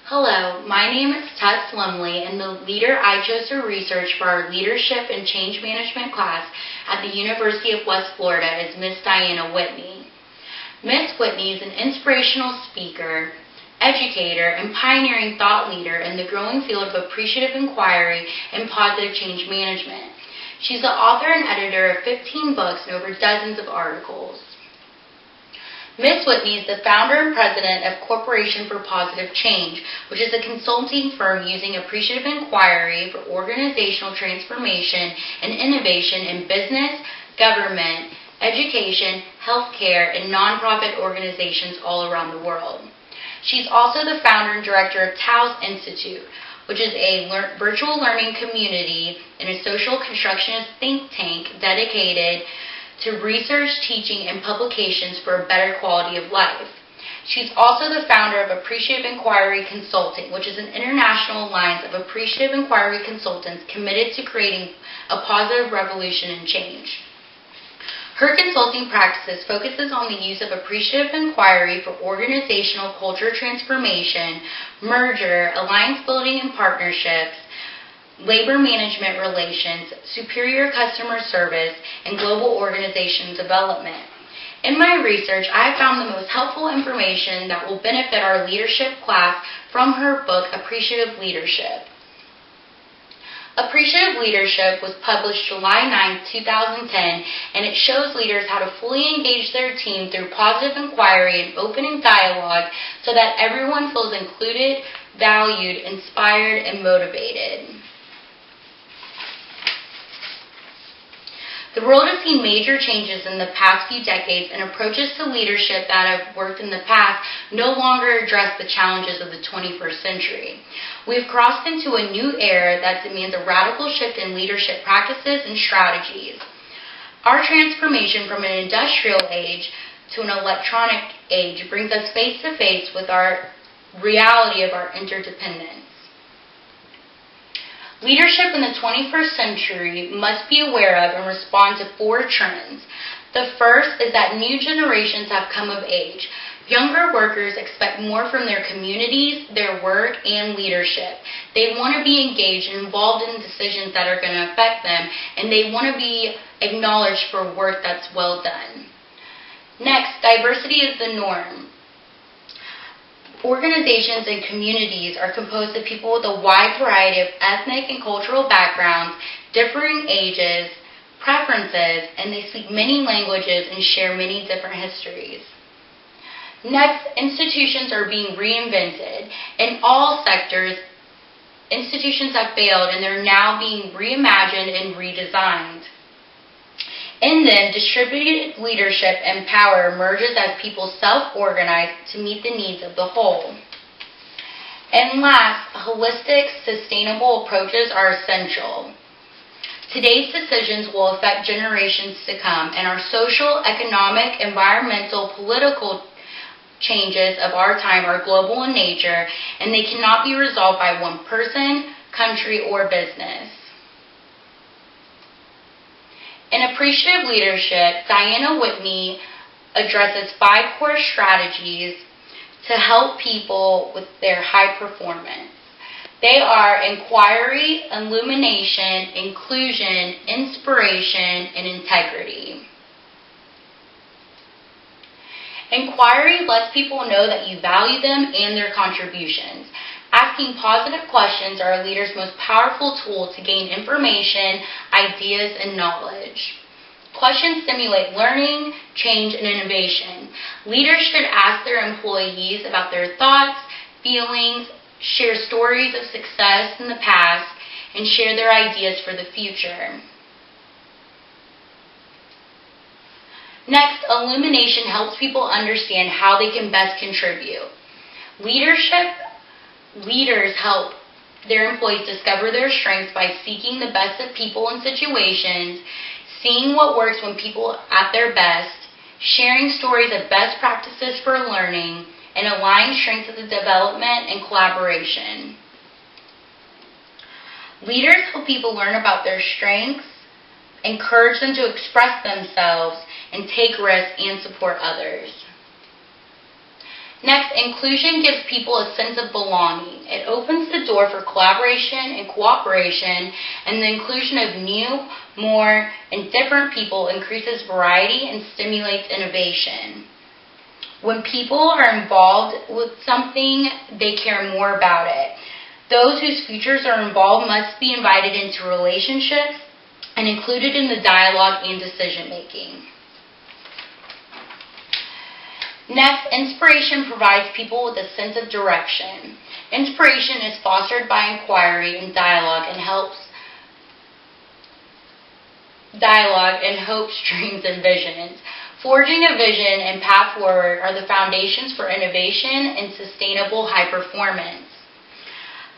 Hello, my name is Tess Lumley, and the leader I chose to research for our Leadership and Change Management class at the University of West Florida is Miss Diana Whitney. Miss Whitney is an inspirational speaker, educator, and pioneering thought leader in the growing field of appreciative inquiry and positive change management. She's the author and editor of 15 books and over dozens of articles. Miss Whitney is the founder and president of Corporation for Positive Change, which is a consulting firm using appreciative inquiry for organizational transformation and innovation in business, government, education, healthcare, and nonprofit organizations all around the world. She's also the founder and director of Taos Institute, which is a virtual learning community and a social constructionist think tank dedicated to research, teaching, and publications for a better quality of life. She's also the founder of Appreciative Inquiry Consulting, which is an international alliance of appreciative inquiry consultants committed to creating a positive revolution and change. Her consulting practices focuses on the use of appreciative inquiry for organizational culture transformation, merger, alliance building and partnerships, labor management relations, superior customer service, and global organization development. In my research, I have found the most helpful information that will benefit our leadership class from her book, Appreciative Leadership. Appreciative Leadership was published July 9, 2010, and it shows leaders how to fully engage their team through positive inquiry and opening dialogue so that everyone feels included, valued, inspired, and motivated. The world has seen major changes in the past few decades, and approaches to leadership that have worked in the past no longer address the challenges of the 21st century. We have crossed into a new era that demands a radical shift in leadership practices and strategies. Our transformation from an industrial age to an electronic age brings us face to face with our reality of our interdependence. Leadership in the 21st century must be aware of and respond to 4 trends. The first is that new generations have come of age. Younger workers expect more from their communities, their work, and leadership. They want to be engaged and involved in decisions that are going to affect them, and they want to be acknowledged for work that's well done. Next, diversity is the norm. Organizations and communities are composed of people with a wide variety of ethnic and cultural backgrounds, differing ages, preferences, and they speak many languages and share many different histories. Next, institutions are being reinvented. In all sectors, institutions have failed and they're now being reimagined and redesigned. In them, distributed leadership and power emerges as people self-organize to meet the needs of the whole. And last, holistic, sustainable approaches are essential. Today's decisions will affect generations to come, and our social, economic, environmental, political changes of our time are global in nature, and they cannot be resolved by one person, country, or business. In Appreciative Leadership, Diana Whitney addresses 5 core strategies to help people with their high performance. They are inquiry, illumination, inclusion, inspiration, and integrity. Inquiry lets people know that you value them and their contributions. Asking positive questions are a leader's most powerful tool to gain information, ideas, and knowledge. Questions stimulate learning, change, and innovation. Leaders should ask their employees about their thoughts, feelings, share stories of success in the past, and share their ideas for the future. Next, illumination helps people understand how they can best contribute. Leaders help their employees discover their strengths by seeking the best of people and situations, seeing what works when people are at their best, sharing stories of best practices for learning, and aligning strengths with the development and collaboration. Leaders help people learn about their strengths, encourage them to express themselves, and take risks and support others. Next, inclusion gives people a sense of belonging. It opens the door for collaboration and cooperation, and the inclusion of new, more, and different people increases variety and stimulates innovation. When people are involved with something, they care more about it. Those whose futures are involved must be invited into relationships and included in the dialogue and decision-making. Next, inspiration provides people with a sense of direction. Inspiration is fostered by inquiry and dialogue and hopes, dreams, and visions. Forging a vision and path forward are the foundations for innovation and sustainable high performance.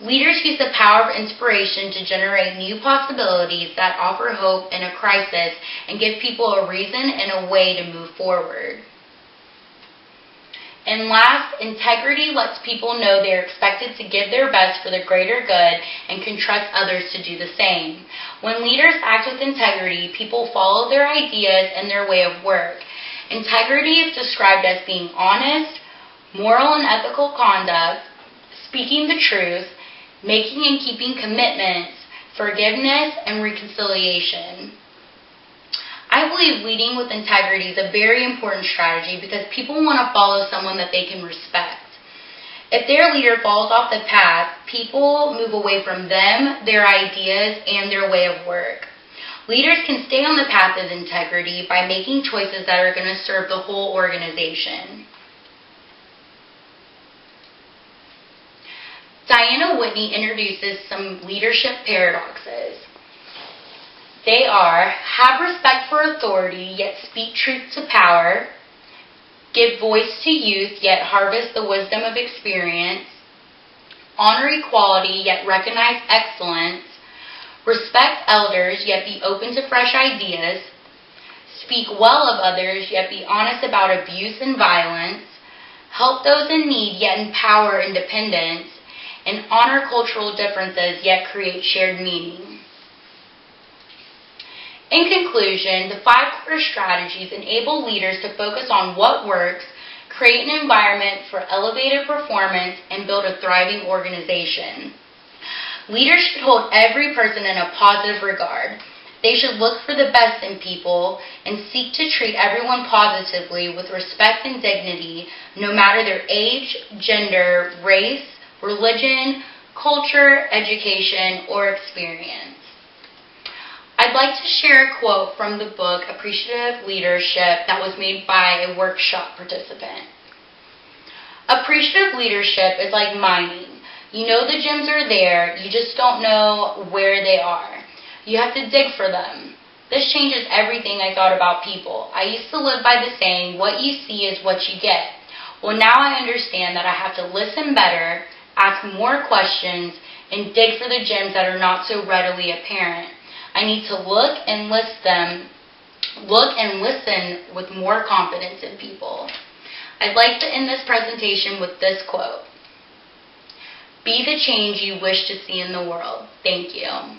Leaders use the power of inspiration to generate new possibilities that offer hope in a crisis and give people a reason and a way to move forward. And last, integrity lets people know they are expected to give their best for the greater good and can trust others to do the same. When leaders act with integrity, people follow their ideas and their way of work. Integrity is described as being honest, moral and ethical conduct, speaking the truth, making and keeping commitments, forgiveness, and reconciliation. I believe leading with integrity is a very important strategy because people want to follow someone that they can respect. If their leader falls off the path, people move away from them, their ideas, and their way of work. Leaders can stay on the path of integrity by making choices that are going to serve the whole organization. Diana Whitney introduces some leadership paradoxes. They are: have respect for authority, yet speak truth to power; give voice to youth, yet harvest the wisdom of experience; honor equality, yet recognize excellence; respect elders, yet be open to fresh ideas; speak well of others, yet be honest about abuse and violence; help those in need, yet empower independence; and honor cultural differences, yet create shared meaning. In conclusion, the 5 core strategies enable leaders to focus on what works, create an environment for elevated performance, and build a thriving organization. Leaders should hold every person in a positive regard. They should look for the best in people and seek to treat everyone positively with respect and dignity, no matter their age, gender, race, religion, culture, education, or experience. I'd like to share a quote from the book Appreciative Leadership that was made by a workshop participant. Appreciative leadership is like mining. You know the gems are there, you just don't know where they are. You have to dig for them. This changes everything I thought about people. I used to live by the saying, what you see is what you get. Well, now I understand that I have to listen better, ask more questions, and dig for the gems that are not so readily apparent. I need to look and listen with more confidence in people. I'd like to end this presentation with this quote: be the change you wish to see in the world. Thank you.